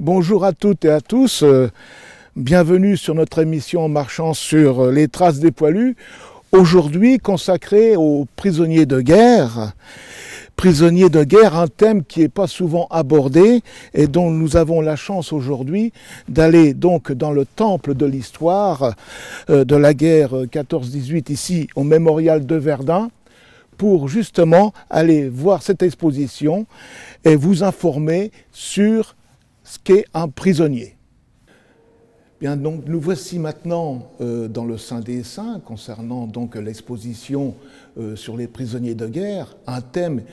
Bonjour à toutes et à tous, bienvenue sur notre émission Marchant sur les traces des poilus, aujourd'hui consacrée aux prisonniers de guerre. Prisonniers de guerre, un thème qui n'est pas souvent abordé et dont nous avons la chance aujourd'hui d'aller donc dans le temple de l'histoire de la guerre 14-18 ici au mémorial de Verdun, pour justement aller voir cette exposition et vous informer sur ce qu'est un prisonnier. Bien, donc, nous voici maintenant dans le Saint des Saints, concernant donc l'exposition sur les prisonniers de guerre, un thème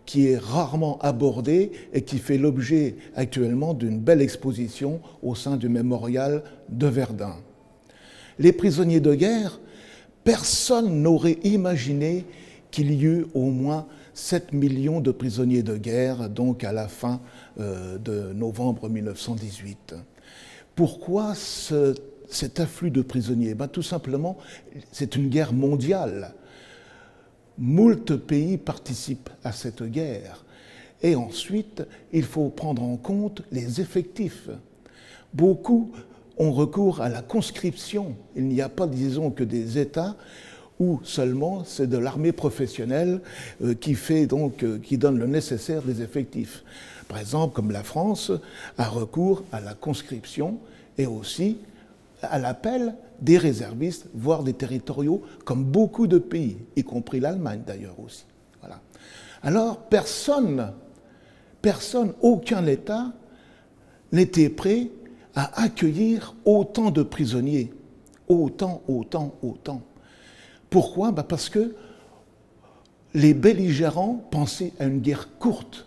qui est rarement abordé et qui fait l'objet actuellement d'une belle exposition au sein du mémorial de Verdun. Les prisonniers de guerre, personne n'aurait imaginé qu'il y eut au moins 7 millions de prisonniers de guerre, donc à la fin de novembre 1918. Pourquoi cet afflux de prisonniers? Tout simplement, c'est une guerre mondiale. Moult pays participent à cette guerre. Et ensuite, il faut prendre en compte les effectifs. Beaucoup ont recours à la conscription. Il n'y a pas, disons, que des États où seulement c'est de l'armée professionnelle qui donne le nécessaire des effectifs. Par exemple, comme la France a recours à la conscription et aussi à l'appel des réservistes, voire des territoriaux, comme beaucoup de pays, y compris l'Allemagne d'ailleurs aussi. Voilà. Alors, aucun État n'était prêt à accueillir autant de prisonniers. Autant. Pourquoi? Parce que les belligérants pensaient à une guerre courte.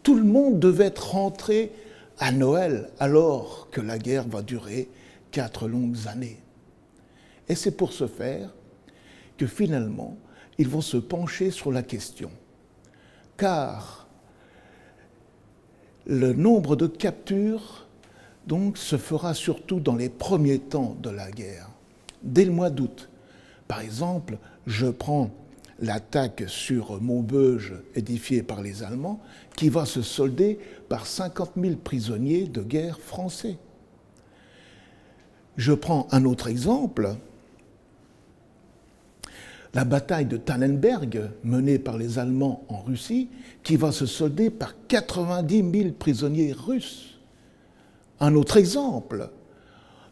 Tout le monde devait être rentré à Noël, alors que la guerre va durer 4 longues années. Et c'est pour ce faire que finalement, ils vont se pencher sur la question. Car le nombre de captures donc, se fera surtout dans les premiers temps de la guerre, dès le mois d'août. Par exemple, je prends l'attaque sur Maubeuge édifiée par les Allemands, qui va se solder par 50 000 prisonniers de guerre français. Je prends un autre exemple, la bataille de Tannenberg, menée par les Allemands en Russie, qui va se solder par 90 000 prisonniers russes. Un autre exemple,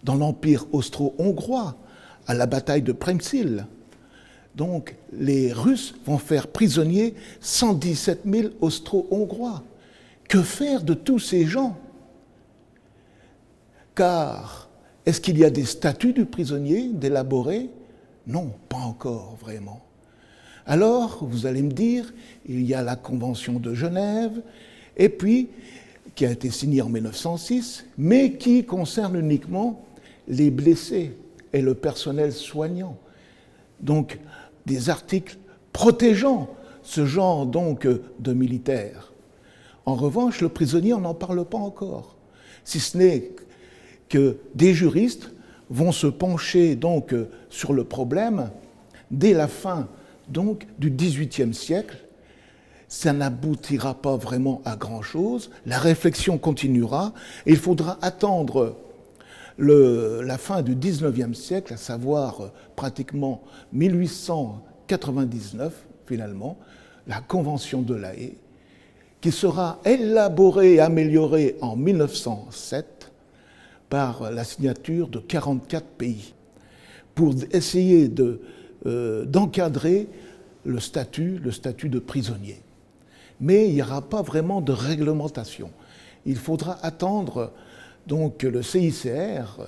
dans l'Empire austro-hongrois, à la bataille de Przemyśl. Donc, les Russes vont faire prisonniers 117 000 Austro-Hongrois. Que faire de tous ces gens? Car, est-ce qu'il y a des statuts du prisonnier d'élaborer? Non, pas encore vraiment. Alors, vous allez me dire, il y a la Convention de Genève, et puis, qui a été signée en 1906, mais qui concerne uniquement les blessés et le personnel soignant. Donc, des articles protégeant ce genre donc de militaires. En revanche, le prisonnier, on n'en parle pas encore. Si ce n'est que des juristes vont se pencher donc sur le problème dès la fin donc du XVIIIe siècle. Ça n'aboutira pas vraiment à grand-chose. La réflexion continuera et il faudra attendre la fin du XIXe siècle, à savoir pratiquement 1899, finalement, la Convention de La Haye, qui sera élaborée et améliorée en 1907 par la signature de 44 pays, pour essayer d'encadrer le statut de prisonnier. Mais il n'y aura pas vraiment de réglementation. Il faudra attendre donc le CICR,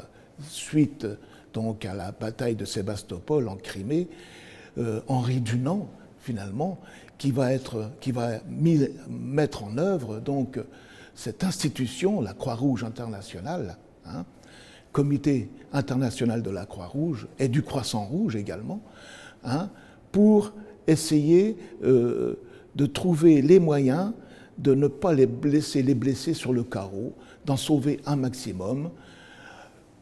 suite donc à la bataille de Sébastopol en Crimée, Henri Dunant, finalement, qui va mettre en œuvre donc cette institution, la Croix-Rouge internationale, Comité international de la Croix-Rouge et du Croissant-Rouge également, pour essayer de trouver les moyens de ne pas laisser les blessés sur le carreau, d'en sauver un maximum,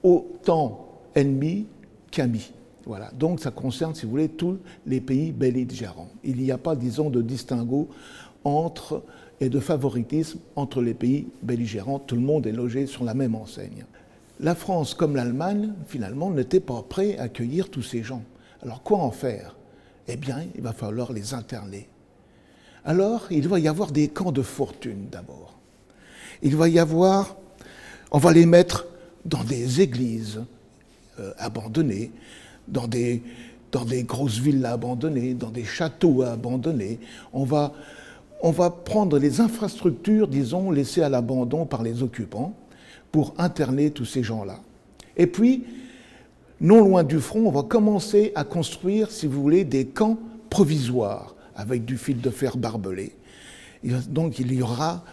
autant ennemis qu'amis. Voilà. Donc ça concerne, si vous voulez, tous les pays belligérants. Il n'y a pas, disons, de distinguo entre et de favoritisme entre les pays belligérants. Tout le monde est logé sur la même enseigne. La France, comme l'Allemagne, finalement, n'était pas prêt à accueillir tous ces gens. Alors, quoi en faire? Eh bien, il va falloir les interner. Alors, il va y avoir des camps de fortune, d'abord. Il va y avoir... On va les mettre dans des églises abandonnées, dans des grosses villes abandonnées, dans des châteaux abandonnés. On va prendre les infrastructures, disons, laissées à l'abandon par les occupants pour interner tous ces gens-là. Et puis, non loin du front, on va commencer à construire, si vous voulez, des camps provisoires avec du fil de fer barbelé. Donc, il y aura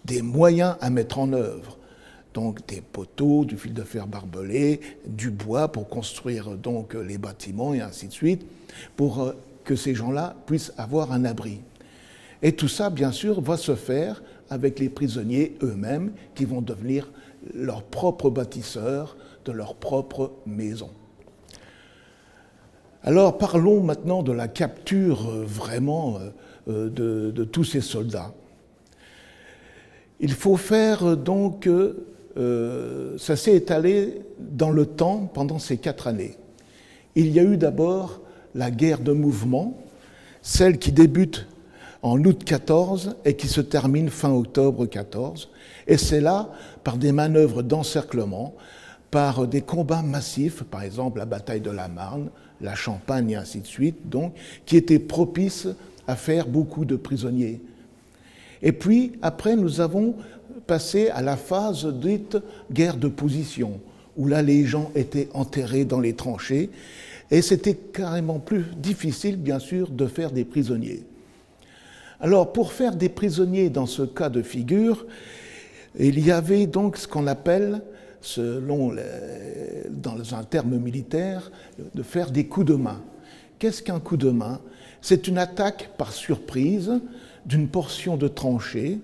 des moyens à mettre en œuvre. Donc des poteaux, du fil de fer barbelé, du bois pour construire donc les bâtiments et ainsi de suite, pour que ces gens-là puissent avoir un abri. Et tout ça, bien sûr, va se faire avec les prisonniers eux-mêmes qui vont devenir leurs propres bâtisseurs de leurs propres maisons. Alors parlons maintenant de la capture vraiment de tous ces soldats. Il faut faire donc... ça s'est étalé dans le temps pendant ces 4 années. Il y a eu d'abord la guerre de mouvement, celle qui débute en août 14 et qui se termine fin octobre 14. Et c'est là, par des manœuvres d'encerclement, par des combats massifs, par exemple la bataille de la Marne, la Champagne et ainsi de suite, donc, qui étaient propices à faire beaucoup de prisonniers. Et puis, après, nous avons passé à la phase dite guerre de position, où là, les gens étaient enterrés dans les tranchées, et c'était carrément plus difficile, bien sûr, de faire des prisonniers. Alors, pour faire des prisonniers dans ce cas de figure, il y avait donc ce qu'on appelle, dans un terme militaire, de faire des coups de main. Qu'est-ce qu'un coup de main? C'est une attaque par surprise d'une portion de tranchée,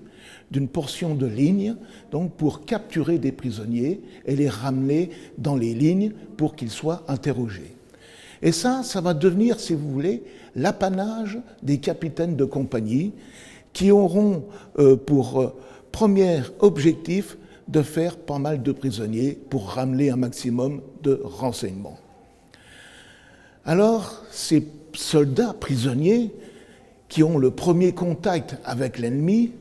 d'une portion de ligne, donc pour capturer des prisonniers et les ramener dans les lignes pour qu'ils soient interrogés. Et ça va devenir, si vous voulez, l'apanage des capitaines de compagnie qui auront pour premier objectif de faire pas mal de prisonniers pour ramener un maximum de renseignements. Alors, ces soldats prisonniers qui ont le premier contact avec l'ennemi,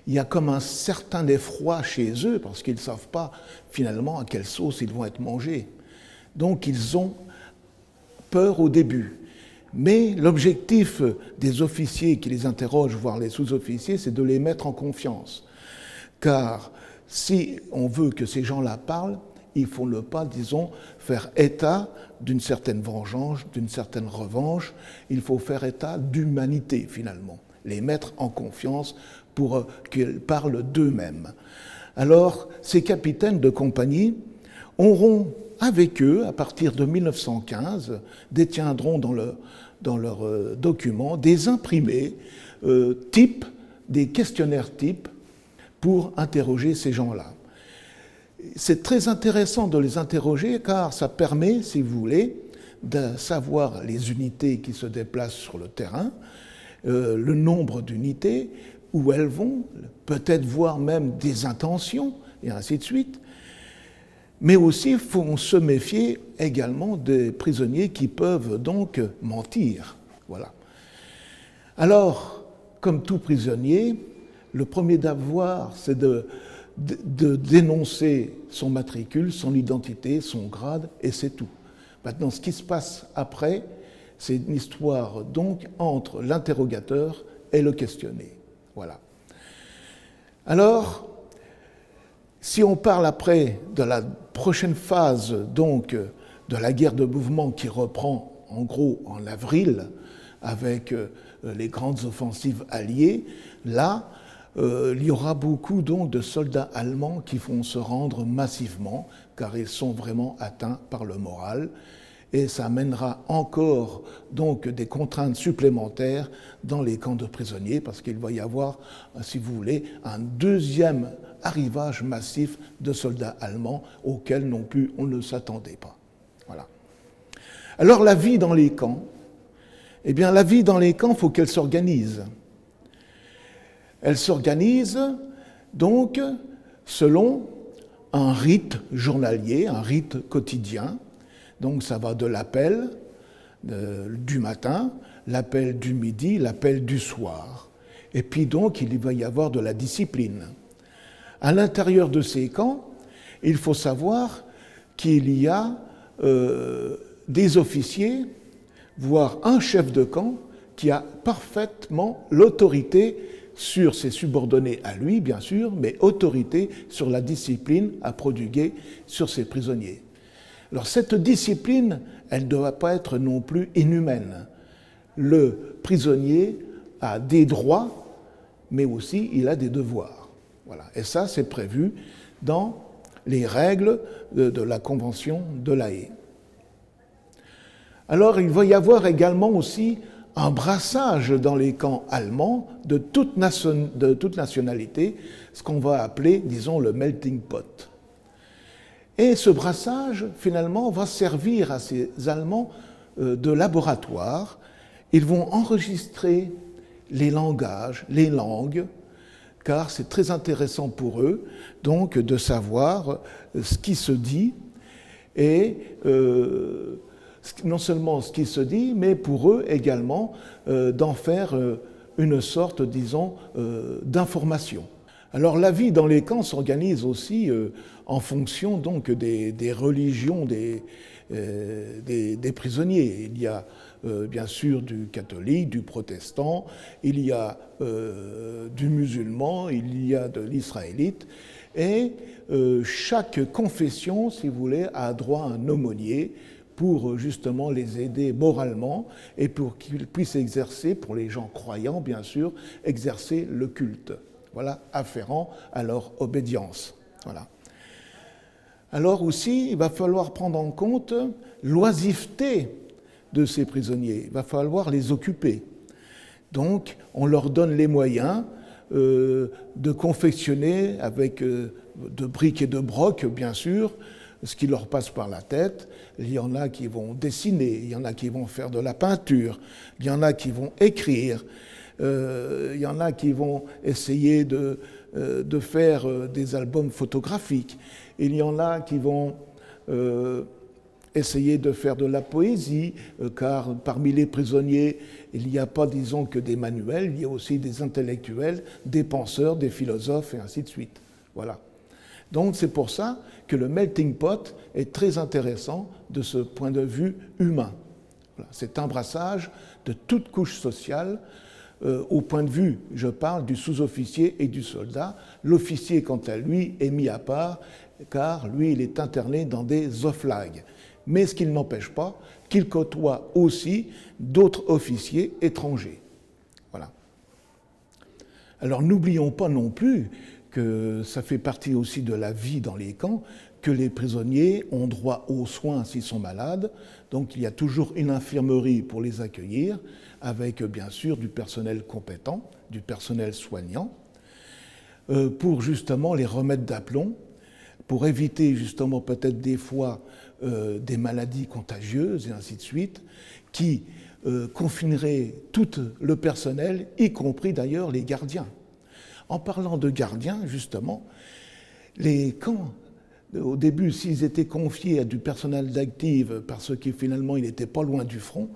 il y a comme un certain effroi chez eux parce qu'ils ne savent pas finalement à quelle sauce ils vont être mangés. Donc ils ont peur au début. Mais l'objectif des officiers qui les interrogent, voire les sous-officiers, c'est de les mettre en confiance. Car si on veut que ces gens-là parlent, il ne faut pas, disons, faire état d'une certaine vengeance, d'une certaine revanche. Il faut faire état d'humanité, finalement. Les mettre en confiance pour qu'ils parlent d'eux-mêmes. Alors, ces capitaines de compagnie auront avec eux, à partir de 1915, détiendront dans leurs documents des imprimés types, des questionnaires types, pour interroger ces gens-là. C'est très intéressant de les interroger car ça permet, si vous voulez, de savoir les unités qui se déplacent sur le terrain, le nombre d'unités, où elles vont, peut-être voir même des intentions, et ainsi de suite. Mais aussi, il faut se méfier également des prisonniers qui peuvent donc mentir. Voilà. Alors, comme tout prisonnier, le premier devoir, c'est de dénoncer son matricule, son identité, son grade, et c'est tout. Maintenant, ce qui se passe après, c'est une histoire donc entre l'interrogateur et le questionné. Voilà. Alors, si on parle après de la prochaine phase donc de la guerre de mouvement qui reprend en gros en avril avec les grandes offensives alliées, là, il y aura beaucoup donc de soldats allemands qui vont se rendre massivement car ils sont vraiment atteints par le moral. Et ça amènera encore donc des contraintes supplémentaires dans les camps de prisonniers parce qu'il va y avoir, si vous voulez, un deuxième arrivage massif de soldats allemands auquel non plus on ne s'attendait pas. Voilà. Alors la vie dans les camps, eh bien la vie dans les camps, il faut qu'elle s'organise. Elle s'organise donc selon un rite journalier, un rite quotidien. Donc ça va de l'appel du matin, l'appel du midi, l'appel du soir. Et puis donc il va y avoir de la discipline. À l'intérieur de ces camps, il faut savoir qu'il y a des officiers, voire un chef de camp, qui a parfaitement l'autorité sur ses subordonnés à lui, bien sûr, mais autorité sur la discipline à prodiguer sur ses prisonniers. Alors cette discipline, elle ne doit pas être non plus inhumaine. Le prisonnier a des droits, mais aussi il a des devoirs. Voilà. Et ça, c'est prévu dans les règles de la Convention de La Haye. Alors, il va y avoir également aussi un brassage dans les camps allemands de toute nationalité, ce qu'on va appeler, disons, le melting pot. Et ce brassage, finalement, va servir à ces Allemands de laboratoire. Ils vont enregistrer les langages, les langues, car c'est très intéressant pour eux, donc, de savoir ce qui se dit, et non seulement ce qui se dit, mais pour eux également d'en faire une sorte, disons, d'information. Alors la vie dans les camps s'organise aussi en fonction donc des religions des prisonniers. Il y a bien sûr du catholique, du protestant, il y a du musulman, il y a de l'israélite, et chaque confession, si vous voulez, a droit à un aumônier pour justement les aider moralement et pour qu'ils puissent exercer, pour les gens croyants bien sûr, exercer le culte, voilà, afférent à leur obédience. Voilà. Alors aussi, il va falloir prendre en compte l'oisiveté de ces prisonniers, il va falloir les occuper. Donc, on leur donne les moyens de confectionner avec de briques et de brocs, bien sûr, ce qui leur passe par la tête. Il y en a qui vont dessiner, il y en a qui vont faire de la peinture, il y en a qui vont écrire, il y en a qui vont essayer de faire des albums photographiques, il y en a qui vont essayer de faire de la poésie, car parmi les prisonniers, il n'y a pas, disons, que des manuels, il y a aussi des intellectuels, des penseurs, des philosophes, et ainsi de suite. Voilà. Donc c'est pour ça que le melting pot est très intéressant de ce point de vue humain. Voilà. C'est un brassage de toute couche sociale, au point de vue, je parle, du sous-officier et du soldat. L'officier, quant à lui, est mis à part, car lui, il est interné dans des oflags. Mais ce qui n'empêche pas qu'il côtoie aussi d'autres officiers étrangers. Voilà. Alors n'oublions pas non plus que ça fait partie aussi de la vie dans les camps, que les prisonniers ont droit aux soins s'ils sont malades. Donc il y a toujours une infirmerie pour les accueillir, avec bien sûr du personnel compétent, du personnel soignant, pour justement les remettre d'aplomb, pour éviter justement peut-être des fois des maladies contagieuses et ainsi de suite, qui confineraient tout le personnel, y compris d'ailleurs les gardiens. En parlant de gardiens, justement, les camps, au début, s'ils étaient confiés à du personnel d'active, parce que finalement, ils n'étaient pas loin du front,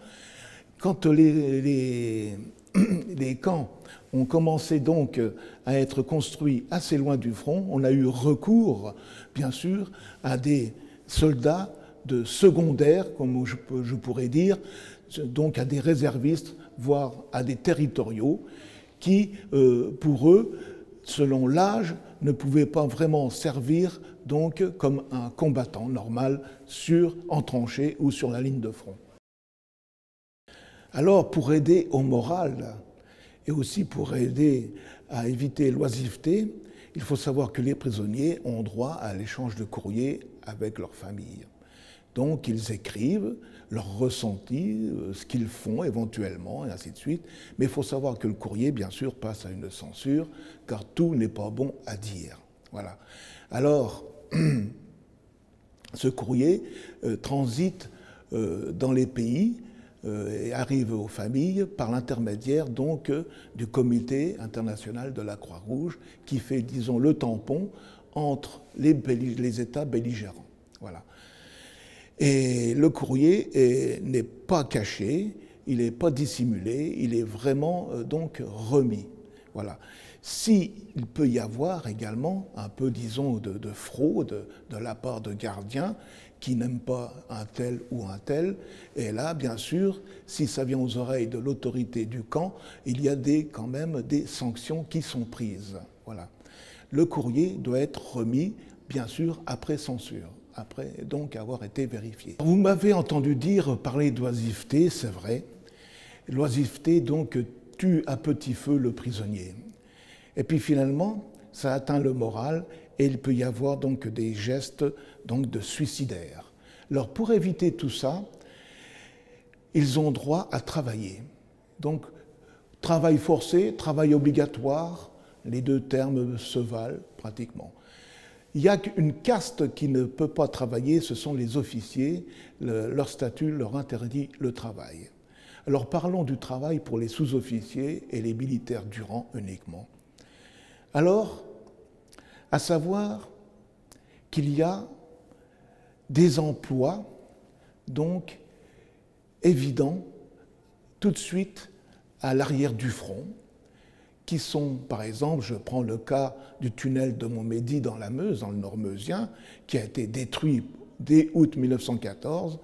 quand les camps ont commencé donc à être construits assez loin du front, on a eu recours, bien sûr, à des soldats de secondaire, comme je pourrais dire, donc à des réservistes, voire à des territoriaux, qui, pour eux, selon l'âge, ne pouvaient pas vraiment servir donc comme un combattant normal en tranchée ou sur la ligne de front. Alors, pour aider au moral et aussi pour aider à éviter l'oisiveté, il faut savoir que les prisonniers ont droit à l'échange de courriers avec leur famille. Donc, ils écrivent leurs ressentis, ce qu'ils font éventuellement, et ainsi de suite. Mais il faut savoir que le courrier, bien sûr, passe à une censure, car tout n'est pas bon à dire. Voilà. Alors, ce courrier transite dans les pays et arrive aux familles par l'intermédiaire donc du Comité international de la Croix-Rouge qui fait, disons, le tampon entre les États belligérants. Voilà. Et le courrier n'est pas caché, il n'est pas dissimulé, il est vraiment donc remis. Voilà. S'il peut y avoir également un peu, disons, de fraude de la part de gardiens qui n'aiment pas un tel ou un tel, et là, bien sûr, si ça vient aux oreilles de l'autorité du camp, il y a quand même des sanctions qui sont prises. Voilà. Le courrier doit être remis, bien sûr, après censure, après donc avoir été vérifié. Vous m'avez entendu parler d'oisiveté, c'est vrai. L'oisiveté, donc, tue à petit feu le prisonnier. Et puis finalement, ça atteint le moral et il peut y avoir donc des gestes donc, de suicidaires. Alors pour éviter tout ça, ils ont droit à travailler. Donc travail forcé, travail obligatoire, les deux termes se valent pratiquement. Il y a qu'une caste qui ne peut pas travailler, ce sont les officiers. Leur statut leur interdit le travail. Alors parlons du travail pour les sous-officiers et les militaires du rang uniquement. Alors, à savoir qu'il y a des emplois, donc, évidents, tout de suite à l'arrière du front, qui sont, par exemple, je prends le cas du tunnel de Montmédy dans la Meuse, dans le Nord meusien, qui a été détruit dès août 1914,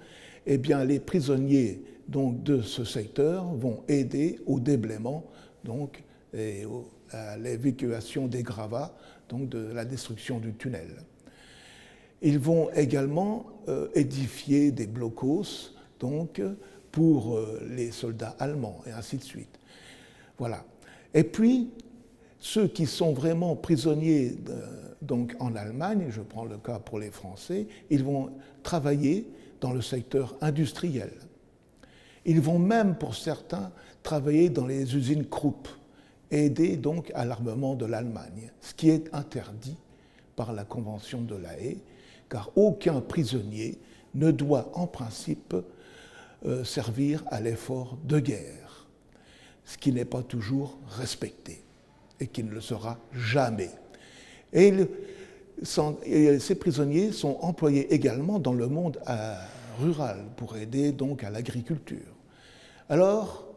eh bien, les prisonniers donc, de ce secteur vont aider au déblaiement, donc, et à l'évacuation des gravats, donc de la destruction du tunnel. Ils vont également édifier des blocos donc, pour les soldats allemands, et ainsi de suite. Voilà. Et puis, ceux qui sont vraiment prisonniers donc en Allemagne, je prends le cas pour les Français, ils vont travailler dans le secteur industriel. Ils vont même, pour certains, travailler dans les usines Krupp, aider donc à l'armement de l'Allemagne, ce qui est interdit par la Convention de La Haye, car aucun prisonnier ne doit en principe servir à l'effort de guerre, ce qui n'est pas toujours respecté et qui ne le sera jamais. Et ces prisonniers sont employés également dans le monde rural pour aider donc à l'agriculture. Alors,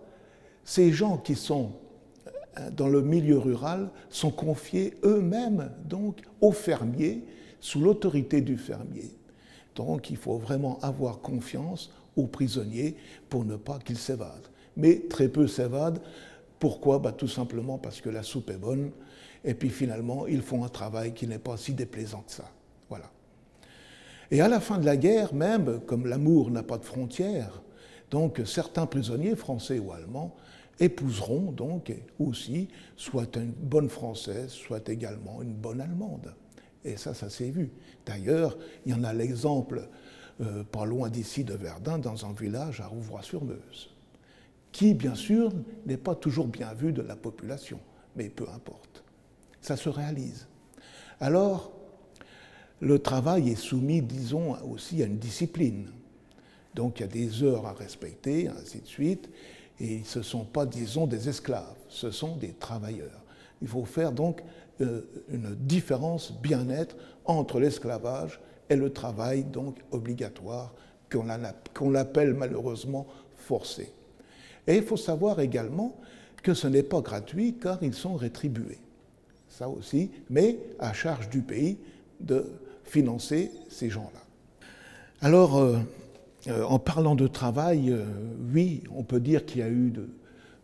ces gens qui sont dans le milieu rural sont confiés eux-mêmes donc aux fermiers sous l'autorité du fermier. Donc il faut vraiment avoir confiance aux prisonniers pour ne pas qu'ils s'évadent. Mais très peu s'évadent. Pourquoi? Tout simplement parce que la soupe est bonne et puis finalement ils font un travail qui n'est pas si déplaisant que ça. Voilà. Et à la fin de la guerre même, comme l'amour n'a pas de frontières, donc certains prisonniers français ou allemands épouseront donc aussi soit une bonne Française, soit également une bonne Allemande. Et ça s'est vu. D'ailleurs, il y en a l'exemple, pas loin d'ici de Verdun, dans un village à Rouvroy-sur-Meuse, qui, bien sûr, n'est pas toujours bien vu de la population, mais peu importe. Ça se réalise. Alors, le travail est soumis, disons, aussi à une discipline. Donc, il y a des heures à respecter, ainsi de suite. Et ce ne sont pas, disons, des esclaves, ce sont des travailleurs. Il faut faire donc une différence bien nette entre l'esclavage et le travail donc obligatoire qu'on appelle malheureusement forcé. Et il faut savoir également que ce n'est pas gratuit car ils sont rétribués. Ça aussi, mais à charge du pays de financer ces gens-là. Alors, en parlant de travail, oui, on peut dire qu'il y a eu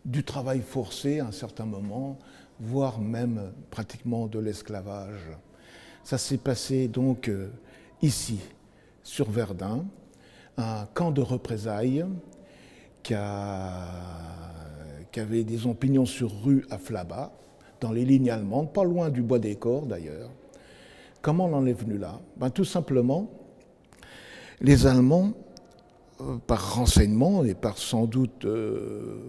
du travail forcé à un certain moment, voire même pratiquement de l'esclavage. Ça s'est passé donc ici, sur Verdun, un camp de représailles qui avait, disons, pignon sur rue à Flabas, dans les lignes allemandes, pas loin du Bois des Corps d'ailleurs. Comment on en est venu là? Tout simplement, les Allemands, par renseignement et par sans doute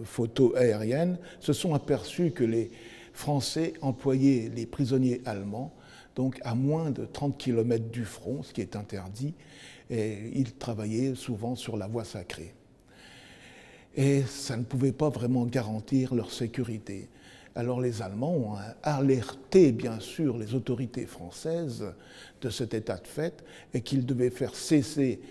photos aériennes, se sont aperçus que les Français employaient les prisonniers allemands donc à moins de 30 km du front, ce qui est interdit, et ils travaillaient souvent sur la voie sacrée. et ça ne pouvait pas vraiment garantir leur sécurité. Alors les Allemands ont alerté bien sûr les autorités françaises de cet état de fait et qu'ils devaient faire cesser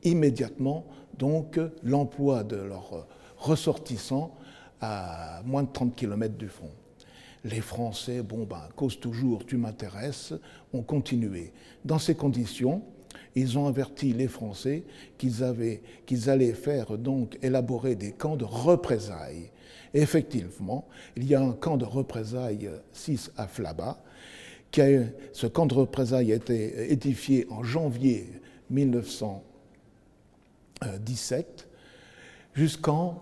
immédiatement donc l'emploi de leurs ressortissants à moins de 30 km du front. Les Français, cause toujours, tu m'intéresses, ont continué. Dans ces conditions, ils ont averti les Français qu'ils allaient faire donc élaborer des camps de représailles. Et effectivement, il y a un camp de représailles 6 à Flaba. Ce camp de représailles a été édifié en janvier 1917 jusqu'en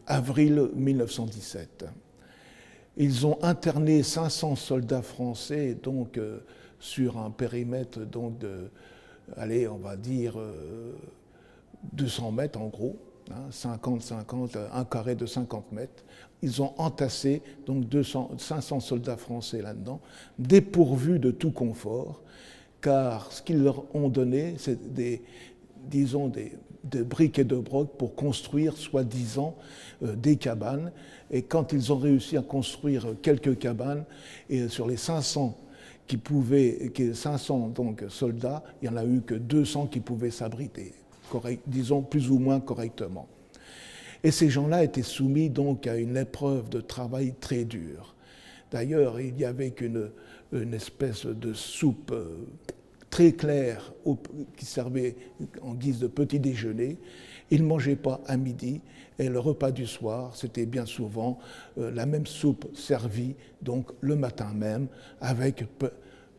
avril 1917. Ils ont interné 500 soldats français donc, sur un périmètre donc, de, allez, on va dire 200 mètres en gros, 50-50, un carré de 50 mètres. Ils ont entassé donc 500 soldats français là-dedans, dépourvus de tout confort, car ce qu'ils leur ont donné, c'est des briques et de broc pour construire, soi-disant, des cabanes. Et quand ils ont réussi à construire quelques cabanes, et sur les 500 donc, soldats, il n'y en a eu que 200 qui pouvaient s'abriter, disons plus ou moins correctement. Et ces gens-là étaient soumis donc à une épreuve de travail très dure. D'ailleurs, il y avait une espèce de soupe très clair qui servait en guise de petit déjeuner. Ils ne mangeaient pas à midi et le repas du soir, c'était bien souvent la même soupe servie donc le matin même avec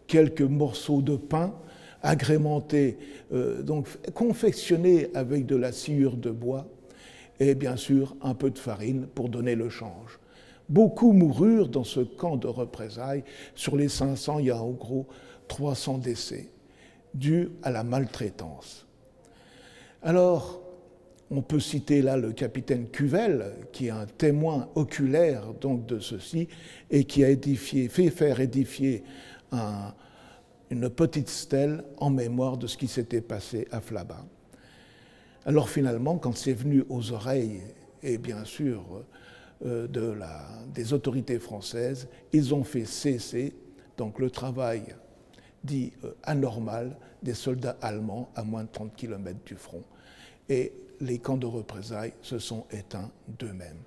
quelques morceaux de pain agrémentés, donc confectionnés avec de la sciure de bois et bien sûr un peu de farine pour donner le change. Beaucoup moururent dans ce camp de représailles. Sur les 500, il y a en gros 300 décès dus à la maltraitance. Alors, on peut citer là le capitaine Cuvel, qui est un témoin oculaire donc de ceci, et qui a fait faire édifier une petite stèle en mémoire de ce qui s'était passé à Flaba. Alors finalement, quand c'est venu aux oreilles, et bien sûr des autorités françaises, ils ont fait cesser donc, le travail dit anormal des soldats allemands à moins de 30 km du front. Et les camps de représailles se sont éteints d'eux-mêmes.